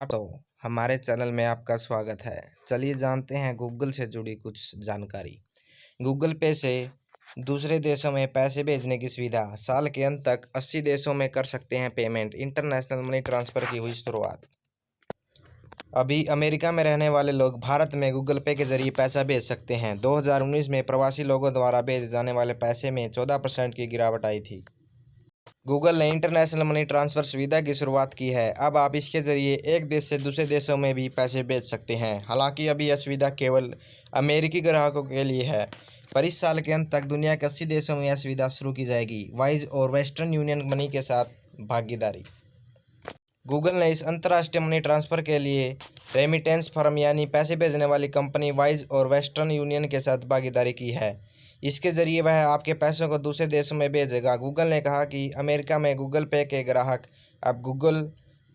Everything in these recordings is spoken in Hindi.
तो हमारे चैनल में आपका स्वागत है। चलिए जानते हैं गूगल से जुड़ी कुछ जानकारी। गूगल पे से दूसरे देशों में पैसे भेजने की सुविधा। साल के अंत तक 80 देशों में कर सकते हैं पेमेंट। इंटरनेशनल मनी ट्रांसफ़र की हुई शुरुआत। अभी अमेरिका में रहने वाले लोग भारत में गूगल पे के जरिए पैसा भेज सकते हैं। 2019 में प्रवासी लोगों द्वारा भेजे जाने वाले पैसे में 14% की गिरावट आई थी। गूगल ने इंटरनेशनल मनी ट्रांसफ़र सुविधा की शुरुआत की है। अब आप इसके ज़रिए एक देश से दूसरे देशों में भी पैसे भेज सकते हैं। हालांकि अभी यह सुविधा केवल अमेरिकी ग्राहकों के लिए है, पर इस साल के अंत तक दुनिया के 80 देशों में यह सुविधा शुरू की जाएगी। वाइज और वेस्टर्न यूनियन मनी के साथ भागीदारी। गूगल ने इस अंतर्राष्ट्रीय मनी ट्रांसफ़र के लिए रेमिटेंस फर्म यानी पैसे भेजने वाली कंपनी वाइज और वेस्टर्न यूनियन के साथ भागीदारी की है। इसके ज़रिए वह आपके पैसों को दूसरे देशों में भेजेगा। गूगल ने कहा कि अमेरिका में गूगल पे के ग्राहक अब गूगल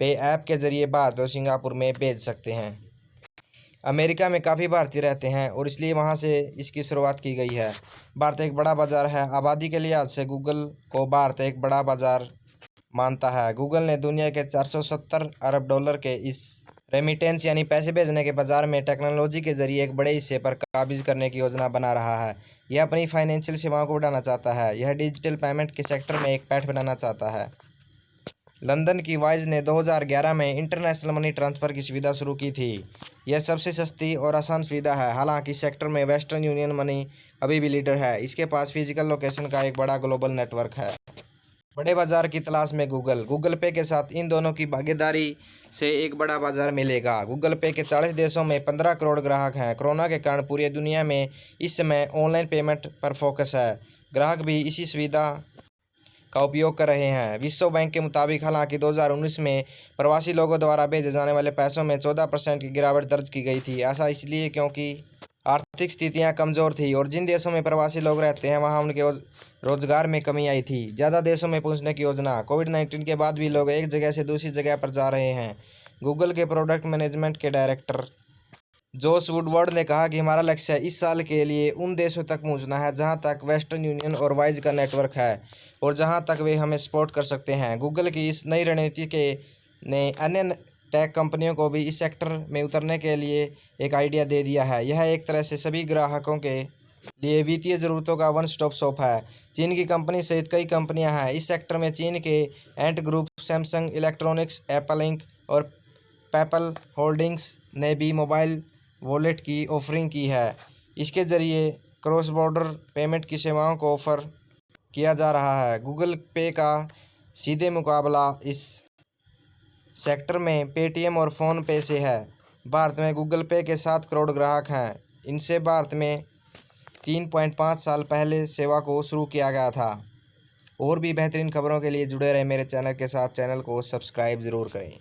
पे ऐप के ज़रिए भारत और सिंगापुर में भेज सकते हैं। अमेरिका में काफ़ी भारतीय रहते हैं और इसलिए वहां से इसकी शुरुआत की गई है। भारत एक बड़ा बाज़ार है। आबादी के लिहाज से गूगल को भारत एक बड़ा बाज़ार मानता है। गूगल ने दुनिया के 470 अरब डॉलर के इस रेमिटेंस यानी पैसे भेजने के बाजार में टेक्नोलॉजी के जरिए एक बड़े हिस्से पर काबिज करने की योजना बना रहा है। यह अपनी फाइनेंशियल सेवाओं को बढ़ाना चाहता है। यह डिजिटल पेमेंट के सेक्टर में एक पैठ बनाना चाहता है। लंदन की वाइज ने 2011 में इंटरनेशनल मनी ट्रांसफ़र की सुविधा शुरू की थी। यह सबसे सस्ती और आसान सुविधा है। हालांकि सेक्टर में वेस्टर्न यूनियन मनी अभी भी लीडर है। इसके पास फिजिकल लोकेशन का एक बड़ा ग्लोबल नेटवर्क है। बड़े बाजार की तलाश में गूगल पे के साथ इन दोनों की भागीदारी से एक बड़ा बाजार मिलेगा। गूगल पे के 40 देशों में 15 करोड़ ग्राहक हैं। कोरोना के कारण पूरी दुनिया में इस समय ऑनलाइन पेमेंट पर फोकस है। ग्राहक भी इसी सुविधा का उपयोग कर रहे हैं। विश्व बैंक के मुताबिक हालांकि 2019 में प्रवासी लोगों द्वारा भेजे जाने वाले पैसों में 14% की गिरावट दर्ज की गई थी। ऐसा इसलिए क्योंकि आर्थिक स्थितियां कमज़ोर थी और जिन देशों में प्रवासी लोग रहते हैं वहां उनके रोजगार में कमी आई थी। ज़्यादा देशों में पहुंचने की योजना। कोविड-19 के बाद भी लोग एक जगह से दूसरी जगह पर जा रहे हैं। गूगल के प्रोडक्ट मैनेजमेंट के डायरेक्टर जोश वुडवर्ड ने कहा कि हमारा लक्ष्य इस साल के लिए उन देशों तक पहुंचना है जहां तक वेस्टर्न यूनियन और वाइज का नेटवर्क है और जहां तक वे हमें सपोर्ट कर सकते हैं। गूगल की इस नई रणनीति के ने अन्य टेक कंपनियों को भी इस सेक्टर में उतरने के लिए एक आइडिया दे दिया है। यह एक तरह से सभी ग्राहकों के लिए वित्तीय ज़रूरतों का वन स्टॉप शॉप है। चीन की कंपनी सहित कई कंपनियां हैं इस सेक्टर में। चीन के Ant Group, Samsung Electronics, Apple Inc और पेपल होल्डिंग्स ने भी मोबाइल वॉलेट की ऑफरिंग की है। इसके ज़रिए क्रॉस बॉर्डर पेमेंट की सेवाओं को ऑफर किया जा रहा है। गूगल पे का सीधे मुकाबला इस सेक्टर में पेटीएम और फ़ोन पे से है। भारत में गूगल पे के 7 करोड़ ग्राहक हैं। इनसे भारत में 3.5 साल पहले सेवा को शुरू किया गया था। और भी बेहतरीन खबरों के लिए जुड़े रहे मेरे चैनल के साथ। चैनल को सब्सक्राइब ज़रूर करें।